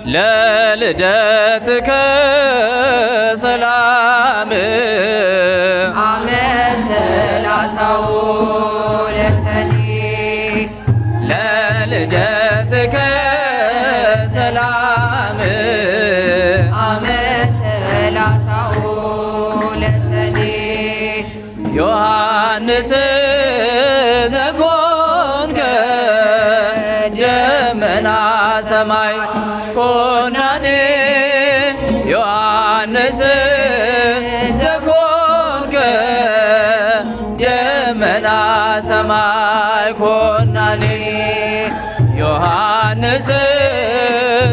ለልደትከ ሰላም አመሰላሳው ለሰኔ ለልደትከ ሰላም አመሰላሳው ለሰኔ ዮሐንስ ዘኮንከ ደመና ሰማይ ኮናኔ ዮሐንስ ዘኮንከ ደመና ሰማይ ኮናኔ ዮሐንስ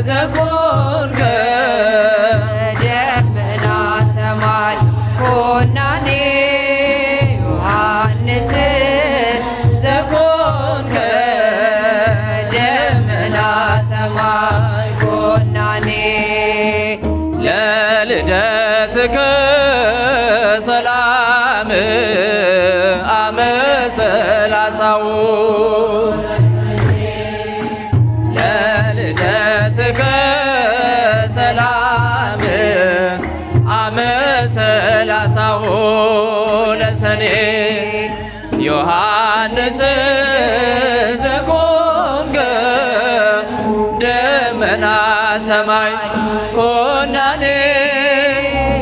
ዘኮንከ ደመና ሰማይ ኮናኔ ዮሐንስ ዘኮንከ ደመና ሰማይ ኮናኔ ለልደትከ ሰላም አመሰላሳው ለልደትከ ሰላም አመሰላሳው ለሰኔ ዮሐንስ ዘኮንከ ደመና ሰማይ ኮናኔ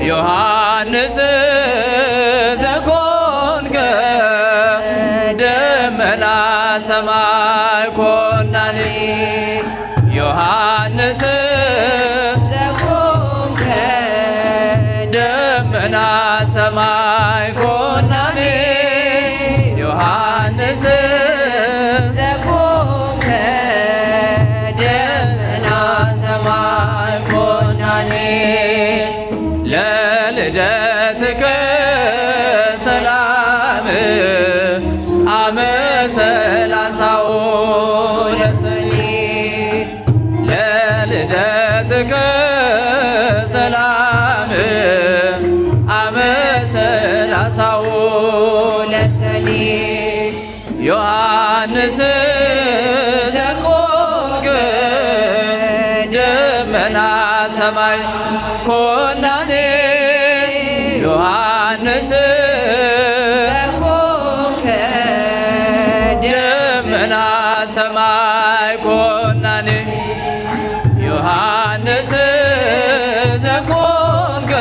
ዮሐንስ ዘኮንከ ደመና ሰማይ ኮናኔ ዮሐንስ ዘኮንከ ደመና ሰማይ ኮናኔ ዮሐንስ ዘኮንከ ደመና ሰማይ ኮናኔ ለልደትከ ሰላም አመሰላሳው ለሰኔ ለልደትከ ሰላም አመሰላሳው ለሰኔ ዮሐንስ ዘኮንከ ደመና ሰማይ ኮናኔ ዮሐንስ ዘኮንከ ደመና ሰማይ ኮናኔ ዮሐንስ ዘኮንከ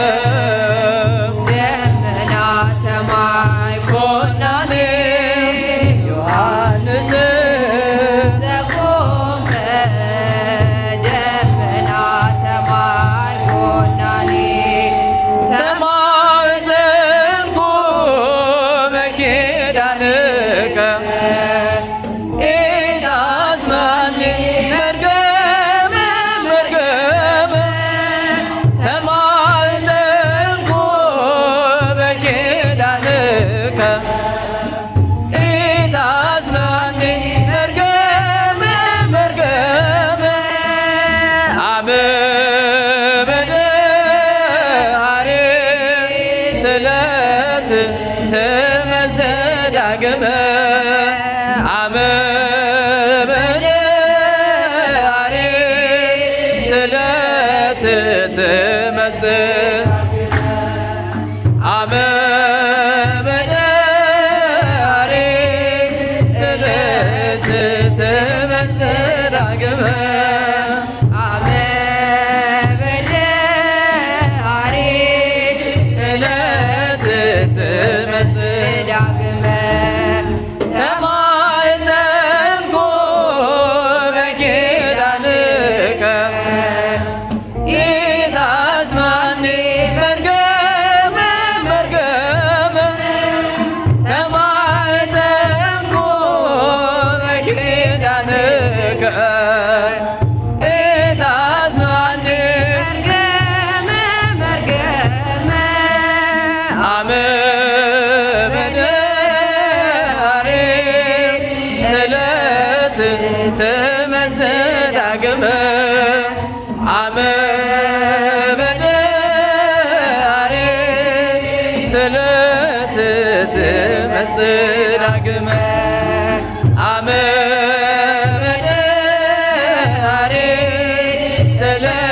ደመና ሰማይ ኮናኔ ዮሐንስ ዘኮንከ ደመና ሰማይ ኮናኔ ተማዘንኩ በኪዳንከ ኢታስማኒ መርገመ መርገመ ተማዘንኩ በኪዳንከ ኢታስማኒ መርገመ መርገመ አመ በደሃሬ ትለት ትመዘዳግመ አመ በደሃሬ ትለት ትመዝእ አመ በደሃሬ ትለት ትመዘዳግመ አመ በደሃሬ እለት ትመዝእ ዳግመ ተማዘንኩ በኪዳንከ ኢታስማኒ መርገመ መርገመ ተማዘንኩ በኪዳንከ ኢታስማኒ መርገመ መርገመ አመ በደሃሬ ትለት ትመዘዳግመ አመ በደሃሬ ትለት ትመዘዳግመ አመ በደሃሬ ትለት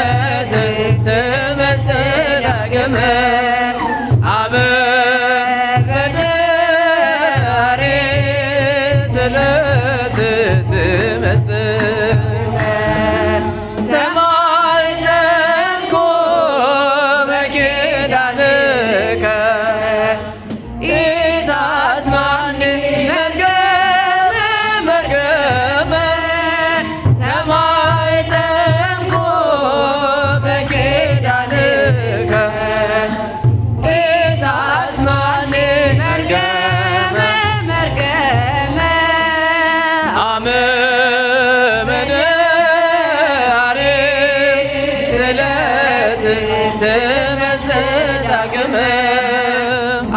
ትመጽእ ዳግመ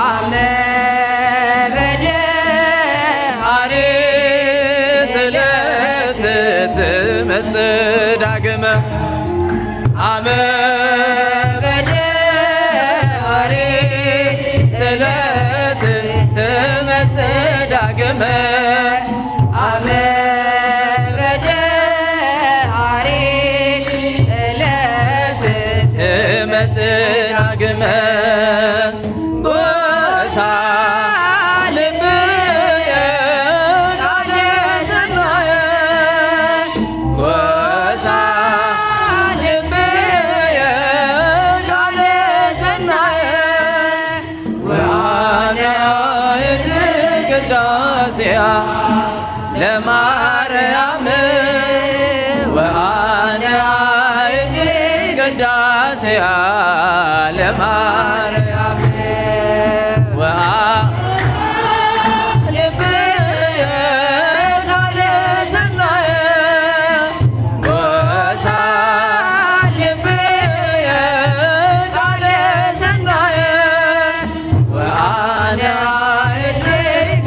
አመ በደኃሪት ዕለት ትመጽእ ዳግመ አመ በደኃሪት ዕለት ትመጽእ ዳግመ አመ በደኃሪት ዕለት ትመጽእ ዳግመ ጎሳ ልብየ ቃለ ሰናየ ጎሳ ልብየ ቃለ ሰናየ ወአነ አዕድ ቅዳሴያ ለማርያም ወአነ አዕድ ቅዳሴያ ለማርያም ልብየ ቃለ ሰናየ ጎሳ ልብየ ቃለ ሰናየ ወአነ አዕድ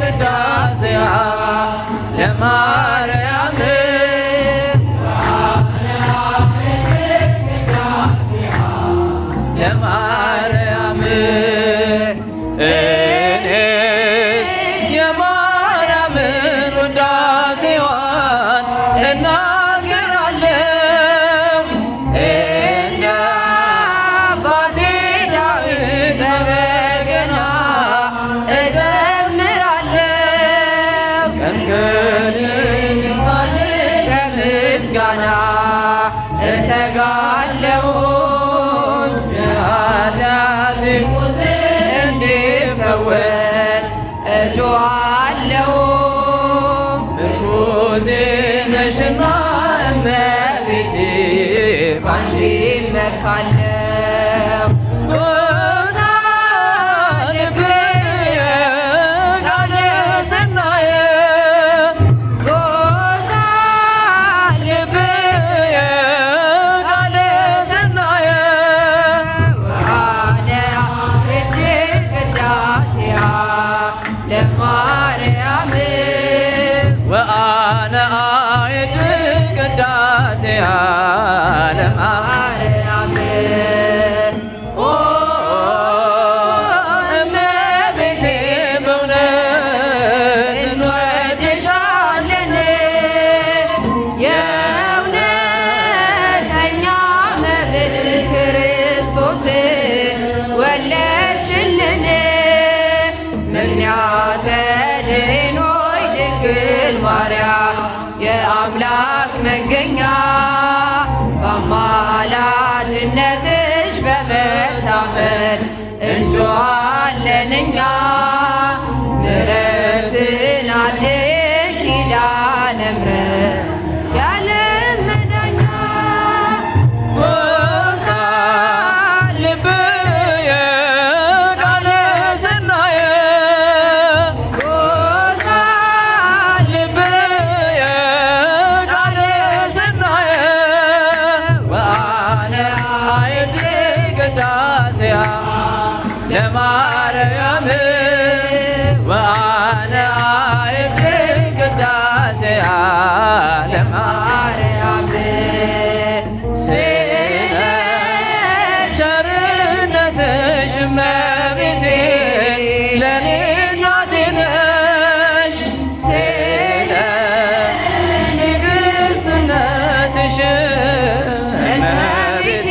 ቅዳሴያ ለማርያም ለማርያም እኔስ የማርያምን ውዳሴዋን እናገራለሁ እንደ አባቴ ዳዊት በበገና እዘምራለሁ ቀን ከሌሊት ሳልል በምስጋና እተጋለሁ የኃጢአቴ ቁስል እንዲፈወስ እጮኻለሁ ምርኩዜ ነሽና እመቤቴ ባንቺ እመካለሁ ጎሳ ልብየ ቃለ ሰናየ ጎሳ ልብየ ቃለ ሰናየ ወአነ አዕድ ቅዳሴያ ለማርያም ወአነ አዕድ ቅዳሴያ ማርያም ኦ እመቤቴ በእውነት እንወድሻለን የእውነተኛ መብል ክርስቶስ ወለድሽልን ምክንያተ ድኅኖይ ድንግል ማርያም የአምላክ መገኛ በአማላጅነትሽ በመታመን እንጮኻለን እኛ ምሕረትን አድርግ ኪዳነ ምሕረት የዓለም መዳኛ ጎሳ ልብየ ቃለ ሰናየ ጎሳ ልብየ ቃለ ሰናየ ወአነ አዕድ ቅዳሴያ ለማርያም ወአነ አዕድ ቅዳሴያ ማርያም ስለ ቸርነትሽ እመቤቴ ለኔ እናቴ ነሽ ስለ ንግሥትነትሽ እመቤቴ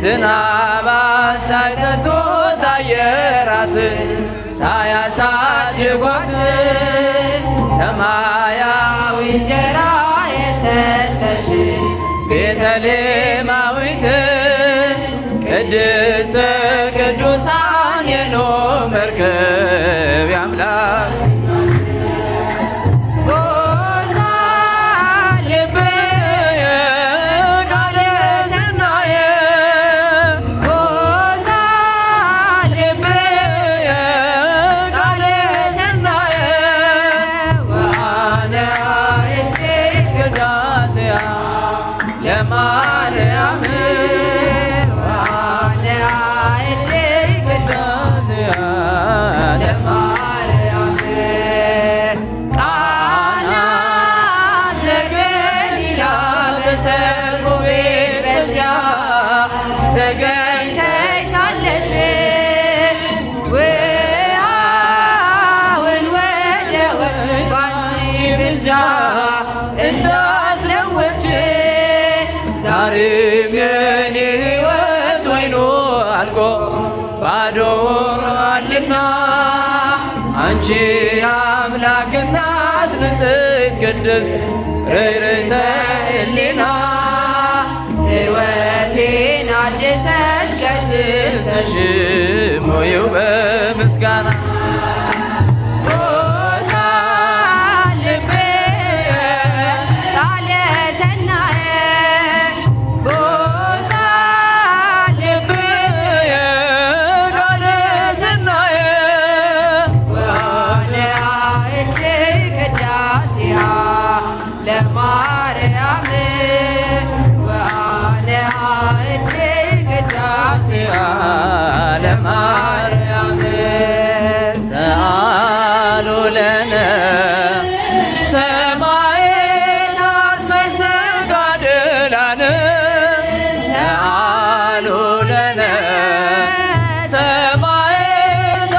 ዝናብ ሳይጠጡት አየራት ሳያሳድጓት ሰማያዊ እንጀራ የሰጠሽ ቤተልሔማዊት ቅድስተ ቅዱሳን የኖኅ መርከብ ያምላክ ጎሳ ልብየ ቃለ ሰናየ ጎሳ ልብየ ቃለ ሰናየ ወአነ አዕድ ቅዳሴያ ለማርያም ተገኝተሽ ሳለሽ ውሃውን ወደ ወይን ባንቺ ምልጃ እንዳስለወጥሽ ዛሬም የኔ ሕይወት ወይኑ አልቆ ባዶ ሆኗልና አንቺ የአምላክ እናት ንጽሕት ቅድስት ርኅርኅተ ሕሊና ሕይወቴን አድሰሽ ቀድሰሽ ሞየው በምስጋና ለማርያም ወአነ አእድ ቅዳሴሃ ለማርያም ሰአሉ ለነ ሰማዕታት መስተጋድላን ሰአሉ ለነ ሰማዕታት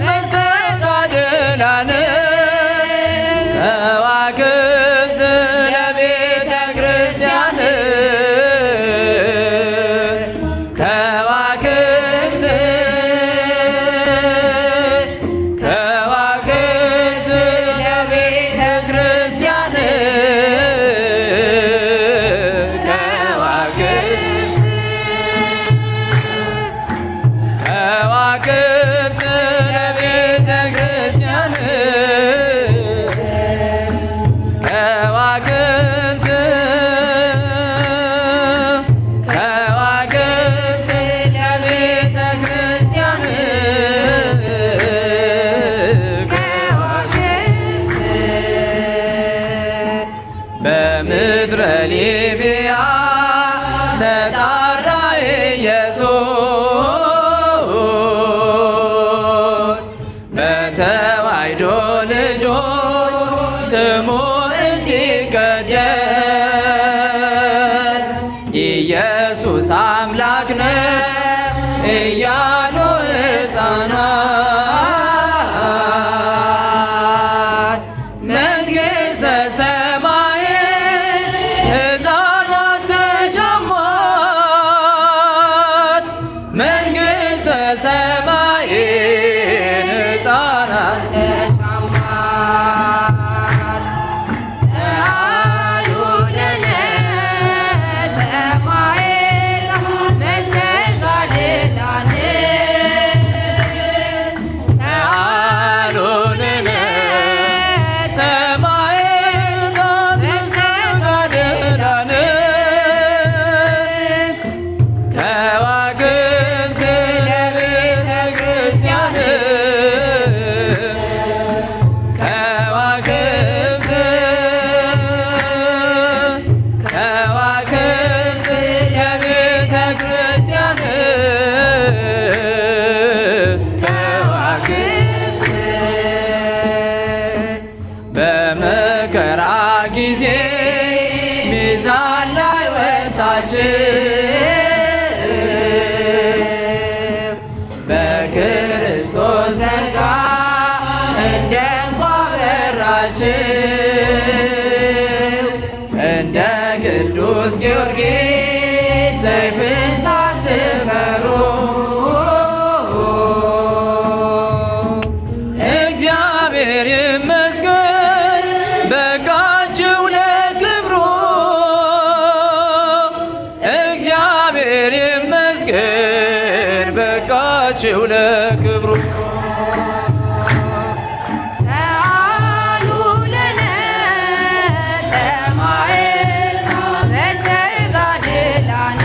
መስተጋድላን ከዋክብት ለቤተ ክርስቲያን ከዋክብት ከዋክብት ለቤተ ክርስቲያን ከዋክብት ከዋክብት ለቤተ ክርስቲያን ከዋክብት ከዋክብት ለቤተ ክርስቲያን ከዋክብት በምድረ ሊብያ ተጣራ ኢየሱስ በተዋሕዶ ልጆች ስሙ እንዲቀደስ ኢየሱስ አምላክ ነው እያሉ ሕፃናት መንግሥተ ሰማይን ሕፃናት ተሻሟት መንግሥተ ሰማይን ሕፃናት ተሻሟት ሰአሉ ለነ ሰማዕታት መስተጋድላን ሰአሉ ለነ ሰማዕታት መስተጋድላን ከዋክብት ለቤተ ክርስቲያን ከዋክብት ከዋክብት ለቤተ ክርስቲያን ከዋክብት በመከራ ጊዜ ሚዛን ላይ ወጣችሁ በክርስቶስ ጸጋ እንደ እንኳ በራችሁ እንደ ቅዱስ ጊዮርጊስ ሰይፍን ሳትፈሩ እግዚአብሔር ይመስገን በቃችሁ ለክብሩ እግዚአብሔር ይመስገን በቃችሁ ለክብሩ ሰአሉ ለነ ሰማዕታት መስተጋድላን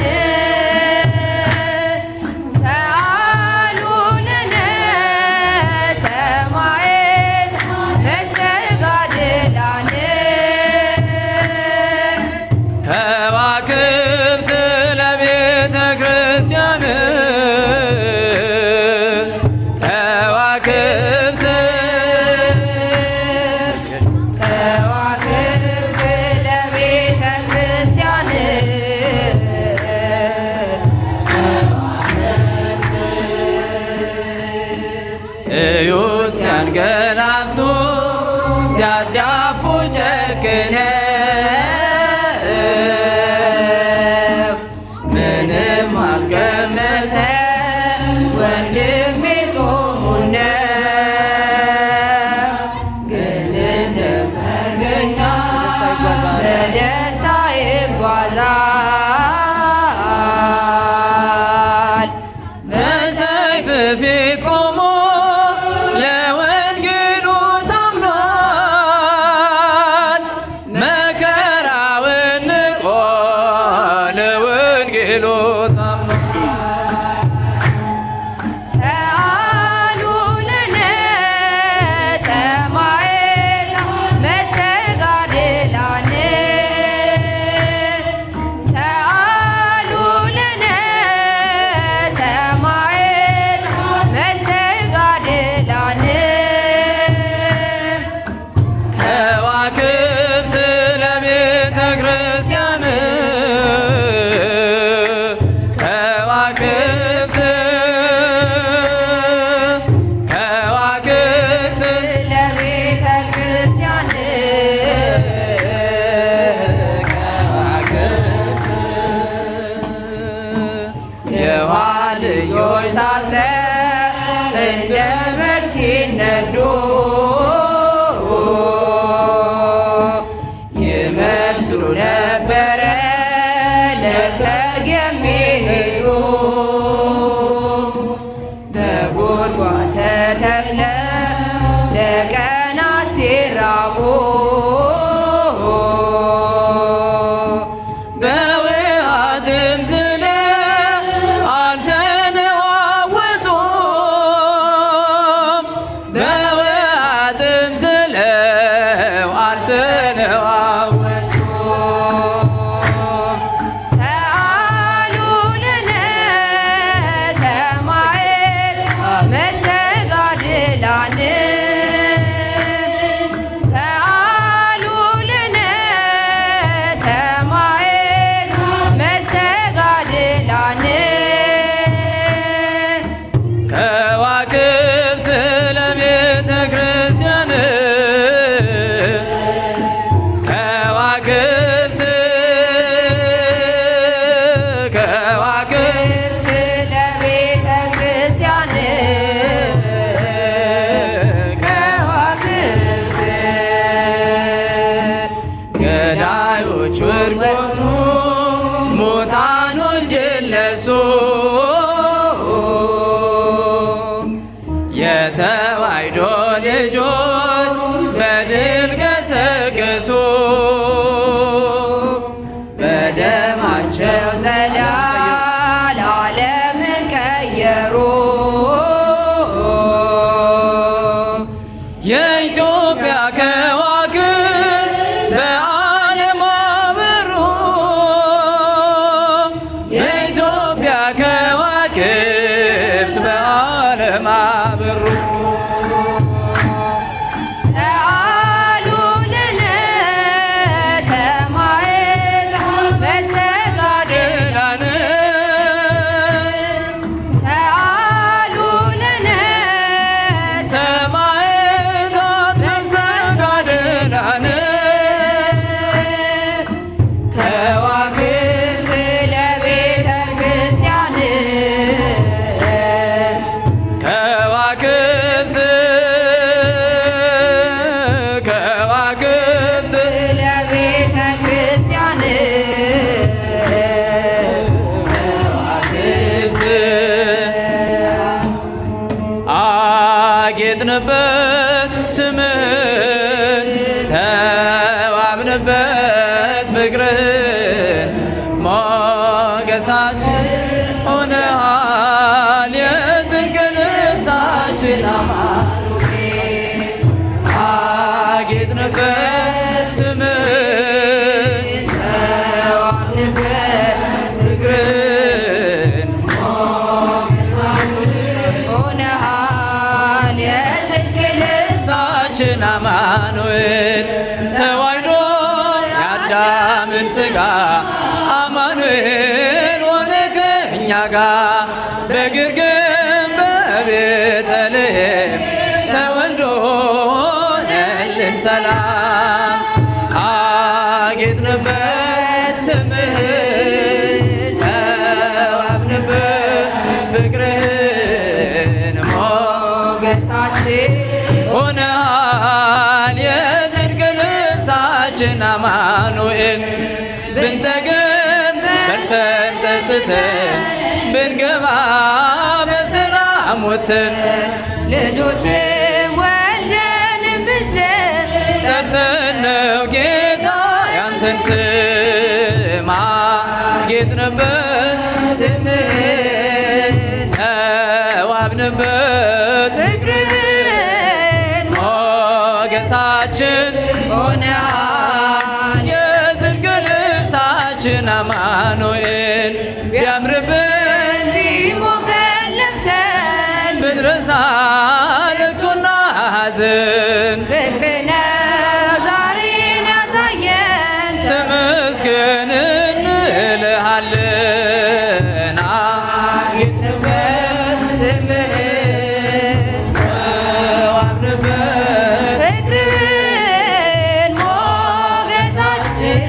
ሰአሉ ለነ ሰማዕታት መስተጋድላን ከዋክብት ለቤተ ክርስቲያን አንገላቱ ሲያዳፉ ጨክነው ምንም አልቀመሰ ወንድሜ ጾሙን ነው። ግን እንደ ሰርገኛ በደስታ ይጓዛል። በሰይፍ ፊት ቆሞ ለወንጌሉ ታምኗል። መከራውን ንቆ ለወንጌሉ ታምኗል። ሰአሉ ለነ ሰማዕት መስተጋድላን ሰአሉ ለነ ሰማዕት መስተጋድላን ከዋክብት ለቤተ ክርስቲያን ከዋክብት ለቤተ ክርስቲያን የኋልዮሽ ሳስረው እንደ በግ ሲነዱ ይመስሉ ነበረ ለሰርግ የሚሄዱ በጉድጓድ ተተክለው ለቀናት ሲራቡ በውሃ ዝለው አልተነዋወጡም። በውሃ ዝለው አልተነዋወጡም። ሰአሉ ለነ ሰማዕት መስተጋድላን ሰአሉ ለነ ሰማዕት መስተጋድላን ከዋክብት ለቤተ ክርስቲያን ከዋክብት ከዋክብት ለቤተ ክርስቲያን ከዋክብት ገዳዮች ወድቆኑ ሙታኖች ድል ነሱ። የተዋሕዶ ልጆች በድል ገሰገሱ። በደማቸው ጸዳል ዓለምን ቀየሩ። የኢትዮጵያ ከዋክብት በዓለም አበሩ። የኢትዮጵያ ከዋክብት በዓለም አበሩ። ሰአሉ ለነ ሰማዕት መስተጋድላን ሰአሉ ለነ ሰማዕታት መስተጋድላን ከዋክብት ለቤተ ክርስቲያን ከዋክብት ከዋክብት ለቤተ ክርስቲያን ከዋክብት አጌጥንበት ስምን ተዋብንበት ፍቅርን ሞገሳችን ሆነሃል የጽድቅ ልብሳችን አማኑኤል አጌጥንበት ስምን ተዋብንበት ፍቅርን ሆነሃል የጽድቅ ልብሳችን አማኑኤል ተዋሕዶ የአዳምን ሥጋ አማኑኤል ሆነ ከእኛ ጋር በግርግም በቤተልሔም ተወልዶ ሞገሳችን ሆነሃል የጽድቅ ልብሳችን አማኑኤል ብንጠግብ በልተን ጠጥተን ብንገባ በሰላም ወጥተን ልጆችም ወልደን ብንስም ጠርተን ነው ጌታ ያንተን ስም አጌጥንበት ስምህን ተዋብንበት ፍቅርህን ሞገሳችን ሆነሃል የጽድቅ ልብሳችን አማኑኤል ቢያምርብን ቢሞቀን ለብሰን ብንረሳ ለቅሶና ሐዘን ፍቅር ነው ዛሬን ያሳየን ተመስገን እንልሃለን አጌጥንበት ስምህን ተዋብንበት ፍቅርህን ሞገሳችን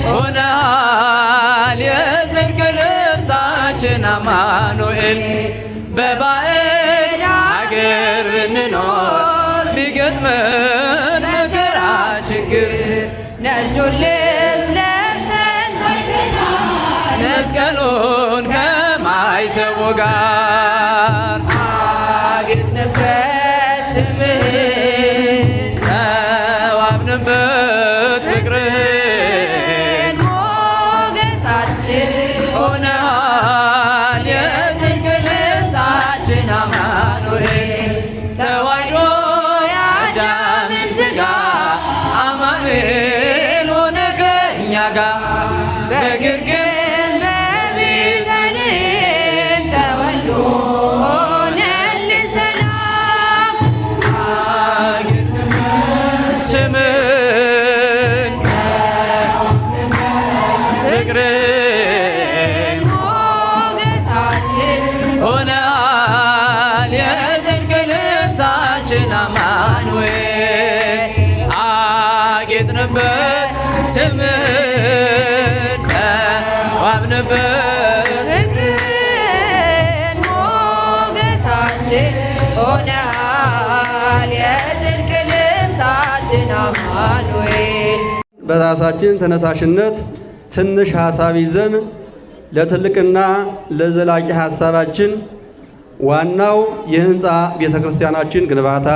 ሆነሃል የጽድቅ ልብሳችን አማኑኤል በባዕድ አገር ብንኖር ቢገጥመን መከራ ችግር ነጩን ልብስ ለብሰን መስቀሉን ከማይተቦ ጋር አጌጥንበት ስምህን ተዋብንበት ፍቅርህን ሞገሳችን ሆነሃል የጽድቅ ልብሳችን አማኑኤል ተዋሕዶ የአዳምን ሥጋ አማኑኤል ሆነ ከእኛ ጋር በግርግም በቤተልሔም ተወልዶ ሆነልን ሰላም ስምን ፍቅርን ሞገሳችን ሆነሃል የጽድቅ ልብሳችን አማኑኤል አጌጥንበት ስምን ተዋብንበት ፍቅርን ሞገሳችን ሆነሃል የጽድቅ ልብሳችን አማኑኤል በራሳችን ተነሳሽነት ትንሽ ሐሳብ ይዘን ለትልቅና ለዘላቂ ሐሳባችን ዋናው የህንፃ ቤተክርስቲያናችን ግንባታ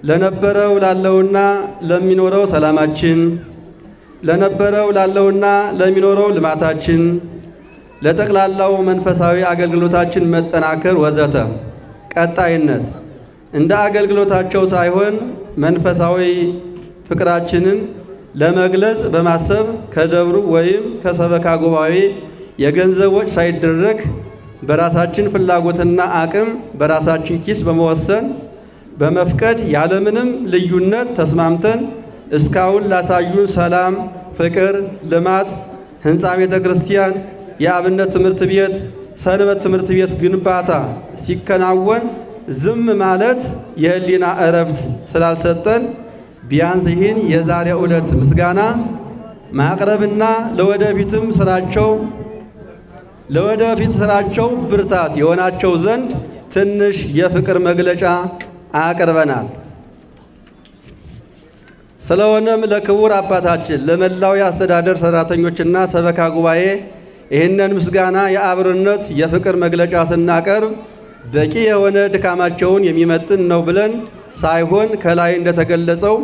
ለነበረው ላለውና ለሚኖረው ሰላማችን ለነበረው ላለውና ለሚኖረው ልማታችን ለጠቅላላው መንፈሳዊ አገልግሎታችን መጠናከር ወዘተ ቀጣይነት እንደ አገልግሎታቸው ሳይሆን መንፈሳዊ ፍቅራችንን ለመግለጽ በማሰብ ከደብሩ ወይም ከሰበካ ጉባኤ የገንዘብ ወጪ ሳይደረግ በራሳችን ፍላጎትና አቅም በራሳችን ኪስ በመወሰን በመፍቀድ ያለምንም ልዩነት ተስማምተን እስካሁን ላሳዩን ሰላም፣ ፍቅር፣ ልማት፣ ህንፃ ቤተ ክርስቲያን፣ የአብነት ትምህርት ቤት፣ ሰንበት ትምህርት ቤት ግንባታ ሲከናወን ዝም ማለት የህሊና እረፍት ስላልሰጠን ቢያንስ ይህን የዛሬው ዕለት ምስጋና ማቅረብና ለወደፊት ስራቸው ብርታት የሆናቸው ዘንድ ትንሽ የፍቅር መግለጫ አቅርበናል። ስለሆነም ለክቡር አባታችን ለመላው የአስተዳደር ሰራተኞችና ሰበካ ጉባኤ ይህንን ምስጋና የአብሮነት የፍቅር መግለጫ ስናቀርብ በቂ የሆነ ድካማቸውን የሚመጥን ነው ብለን ሳይሆን ከላይ እንደተገለጸው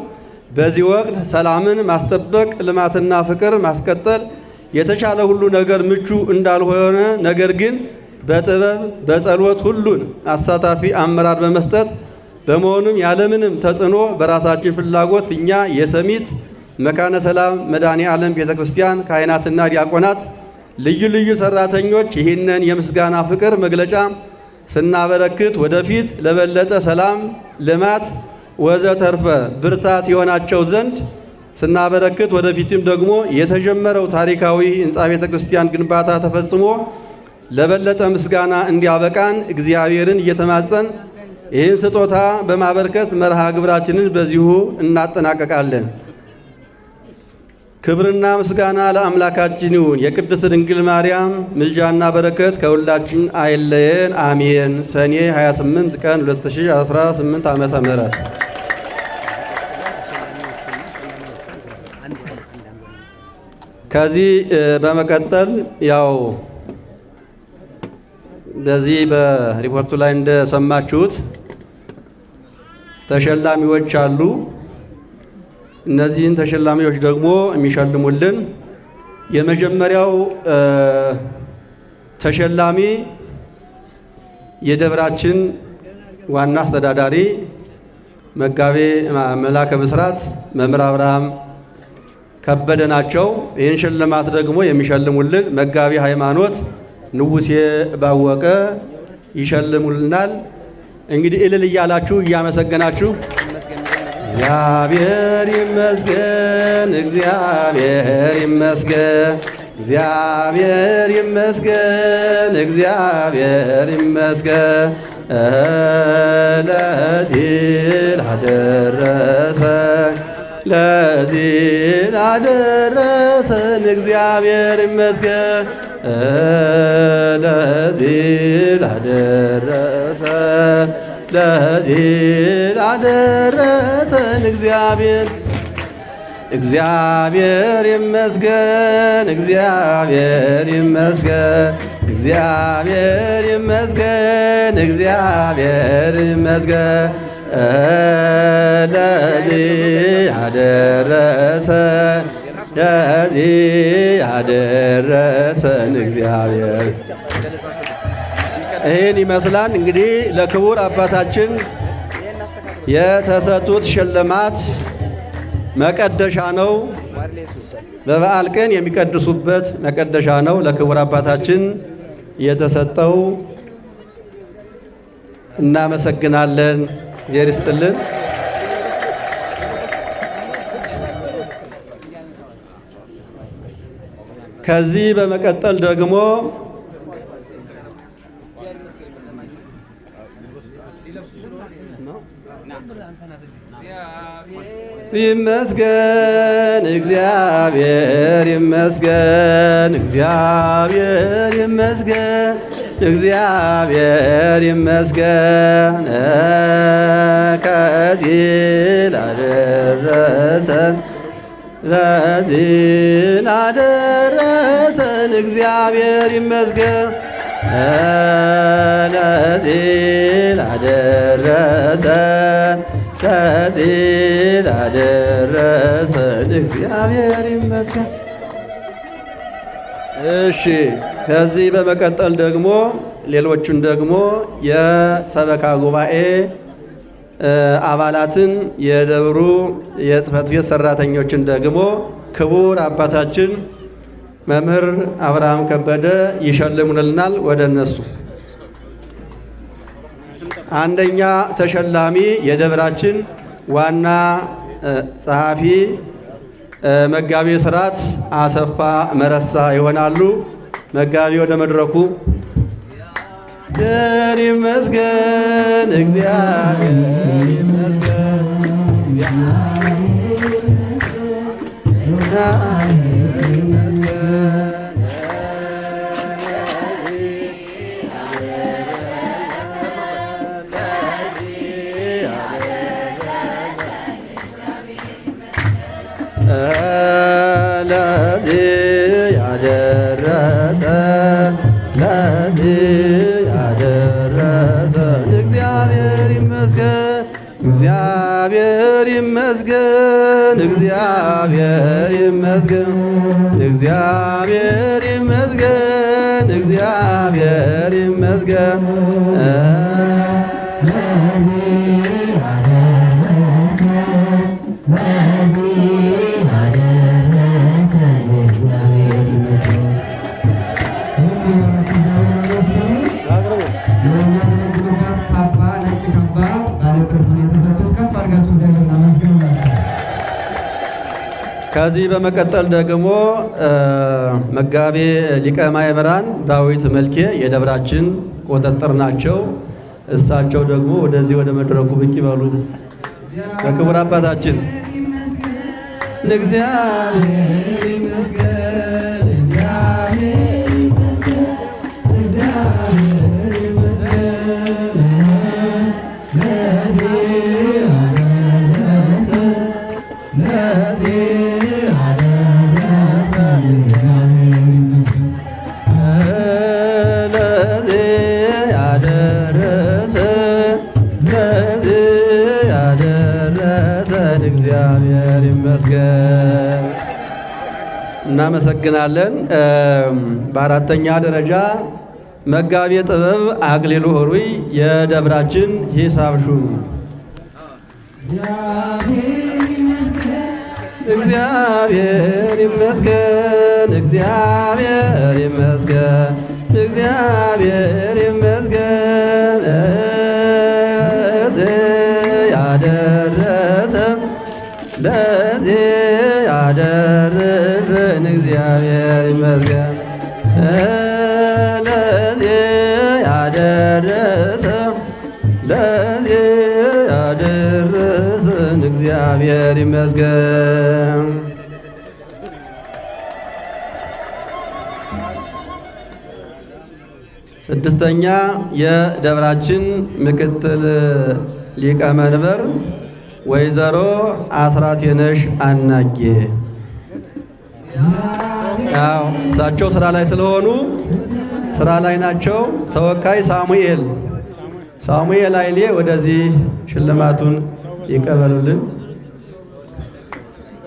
በዚህ ወቅት ሰላምን ማስጠበቅ፣ ልማትና ፍቅር ማስቀጠል የተሻለ ሁሉ ነገር ምቹ እንዳልሆነ፣ ነገር ግን በጥበብ በጸሎት ሁሉን አሳታፊ አመራር በመስጠት በመሆኑም ያለምንም ተጽዕኖ በራሳችን ፍላጎት እኛ የሰሚት መካነ ሰላም መድኃኔ ዓለም ቤተክርስቲያን ካህናትና ዲያቆናት ልዩ ልዩ ሰራተኞች ይህንን የምስጋና ፍቅር መግለጫ ስናበረክት ወደፊት ለበለጠ ሰላም፣ ልማት ወዘተርፈ ብርታት የሆናቸው ዘንድ ስናበረክት ወደፊትም ደግሞ የተጀመረው ታሪካዊ ህንፃ ቤተ ክርስቲያን ግንባታ ተፈጽሞ ለበለጠ ምስጋና እንዲያበቃን እግዚአብሔርን እየተማጸን ይህን ስጦታ በማበርከት መርሃ ግብራችንን በዚሁ እናጠናቀቃለን። ክብርና ምስጋና ለአምላካችን ይሁን። የቅድስት ድንግል ማርያም ምልጃና በረከት ከሁላችን አይለየን፣ አሜን። ሰኔ 28 ቀን 2018 ዓመተ ምህረት ከዚህ በመቀጠል ያው በዚህ በሪፖርቱ ላይ እንደሰማችሁት ተሸላሚዎች አሉ። እነዚህን ተሸላሚዎች ደግሞ የሚሸልሙልን የመጀመሪያው ተሸላሚ የደብራችን ዋና አስተዳዳሪ መጋቤ መላከ ብስራት መምህር አብርሃም ከበደ ናቸው። ይህን ሽልማት ደግሞ የሚሸልሙልን መጋቤ ሃይማኖት ንጉሴ ባወቀ ይሸልሙልናል። እንግዲህ እልል እያላችሁ እያመሰገናችሁ እግዚአብሔር ይመስገን፣ እግዚአብሔር ይመስገን፣ እግዚአብሔር ይመስገን፣ እግዚአብሔር ይመስገን ለዚህ ላደረሰን ለዚህ ላደረሰን እግዚአብሔር ይመስገን ለዚህ ላደረሰን ለዚህ ላደረሰን እግዚአብሔር ይመስገን፣ እግዚአብሔር ይመስገን፣ እግዚአብሔር ይመስገን፣ እግዚአብሔር ይመስገን ለዚህ ያደረሰን ለዚህ ያደረሰን እግዚአብሔር። ይህን ይመስላል እንግዲህ ለክቡር አባታችን የተሰጡት ሽልማት መቀደሻ ነው። በበዓል ቀን የሚቀድሱበት መቀደሻ ነው። ለክቡር አባታችን የተሰጠው እናመሰግናለን። እግዚአብሔር ይስጥልን። ከዚህ በመቀጠል ደግሞ ይመስገን እግዚአብሔር ይመስገን፣ እግዚአብሔር ይመስገን፣ እግዚአብሔር ይመስገን ከዚህ ላደረሰን ለዚህ ላደረሰን እግዚአብሔር ይመስገን ለዚህ ላደረሰን ለዚህ ላደረሰን እግዚአብሔር ይመስገን። እሺ፣ ከዚህ በመቀጠል ደግሞ ሌሎቹን ደግሞ የሰበካ ጉባኤ አባላትን የደብሩ የጽሕፈት ቤት ሰራተኞችን ደግሞ ክቡር አባታችን መምህር አብርሃም ከበደ ይሸልሙልናል። ወደ እነሱ አንደኛ ተሸላሚ የደብራችን ዋና ጸሐፊ መጋቤ ሥርዓት አሰፋ መረሳ ይሆናሉ። መጋቤ ወደ መድረኩ። እግዚአብሔር ይመስገን፣ እግዚአብሔር ይመስገን፣ ለዚህ ያደረሰን ለዚህ ያደረሰን እግዚአብሔር ይመስገን፣ እግዚአብሔር ይመስገን፣ እግዚአብሔር ይመስገን፣ እግዚአብሔር ይመስገን፣ እግዚአብሔር ይመስገን ከዚህ በመቀጠል ደግሞ መጋቤ ሊቀ ማእምራን ዳዊት መልኬ የደብራችን ቁጥጥር ናቸው። እሳቸው ደግሞ ወደዚህ ወደ መድረኩ ብቅ ይበሉ። በክቡር አባታችን እግዚአብሔር ይመስገን እግዚአብሔር ይመስገን እግዚአብሔር ይመስገን ለዚህ አደረሰን እግዚአብሔር ይመስገን ለዚህ ያደረሰን እግዚአብሔር ይመስገን። እናመሰግናለን። በአራተኛ ደረጃ መጋቤ ጥበብ አክሊሉ ሆሩይ የደብራችን ሂሳብ ሹም። እግዚአብሔር ይመስገን እግዚአብሔር ይመስገን እግዚአብሔር ይመስገን ለዚህ ያደረሰን እግዚአብሔር ይመስገን ለዚህ ያደረሰን እግዚአብሔር ይመስገን። ስድስተኛ የደብራችን ምክትል ሊቀመንበር ወይዘሮ አስራቴነሽ አናጌ። ያው እሳቸው ስራ ላይ ስለሆኑ ስራ ላይ ናቸው። ተወካይ ሳሙኤል ኃይሌ ወደዚህ ሽልማቱን ይቀበሉልን።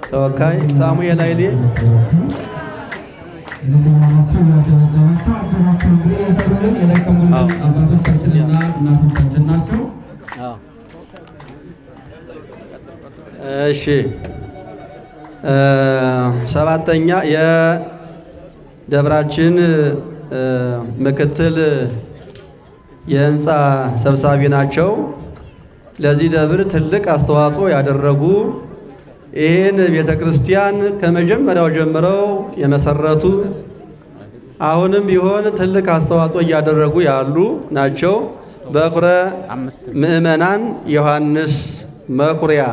ተወካይ ሳሙኤል ኃይሌ አባቶቻችንና እናቶቻችን ናቸው። እሺ ሰባተኛ የደብራችን ምክትል የህንፃ ሰብሳቢ ናቸው። ለዚህ ደብር ትልቅ አስተዋጽኦ ያደረጉ ይህን ቤተ ክርስቲያን ከመጀመሪያው ጀምረው የመሰረቱ አሁንም ቢሆን ትልቅ አስተዋጽኦ እያደረጉ ያሉ ናቸው። በኩረ ምእመናን ዮሐንስ መኩሪያ።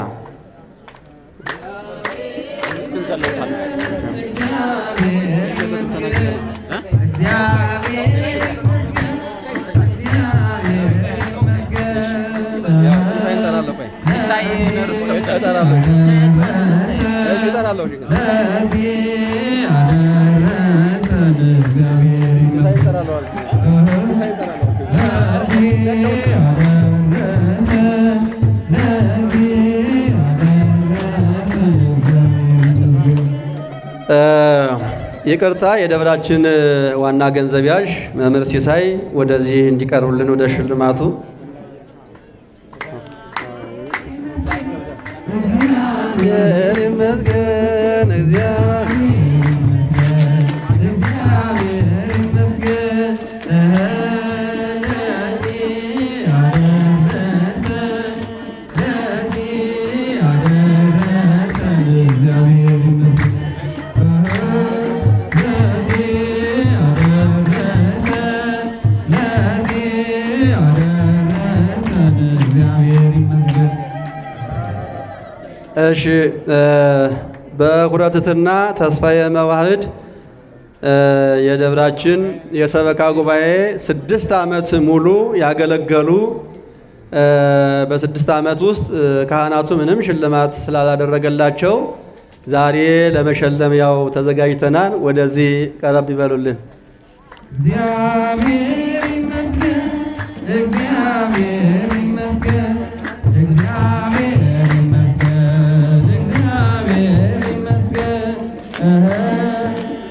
ይቅርታ፣ የደብራችን ዋና ገንዘብ ያዥ መምህር ሲሳይ ወደዚህ እንዲቀርቡልን ወደ ሽልማቱ። እግዚአብሔር ይመስገን እግዚአብሔር ይመስገን እሺ በኩረትትና ተስፋዬ መዋህድ የደብራችን የሰበካ ጉባኤ 6 ዓመት ሙሉ ያገለገሉ በ6 ዓመት ውስጥ ካህናቱ ምንም ሽልማት ስላላደረገላቸው ዛሬ ለመሸለም ያው ተዘጋጅተናል። ወደዚህ ቀረብ ይበሉልን። እግዚአብሔር ይመስገን እግዚአብሔር ይመስገን እግዚአብሔር ይመስገን እግዚአብሔር ይመስገን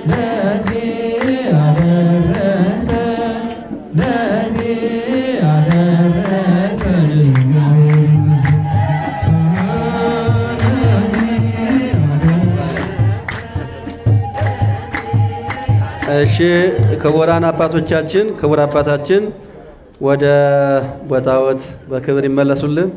ለዚህ ያደረሰን እግዚአብሔር ይመስገን። እሺ ክቡራን አባቶቻችን፣ ክቡር አባታችን ወደ ቦታዎት በክብር ይመለሱልን።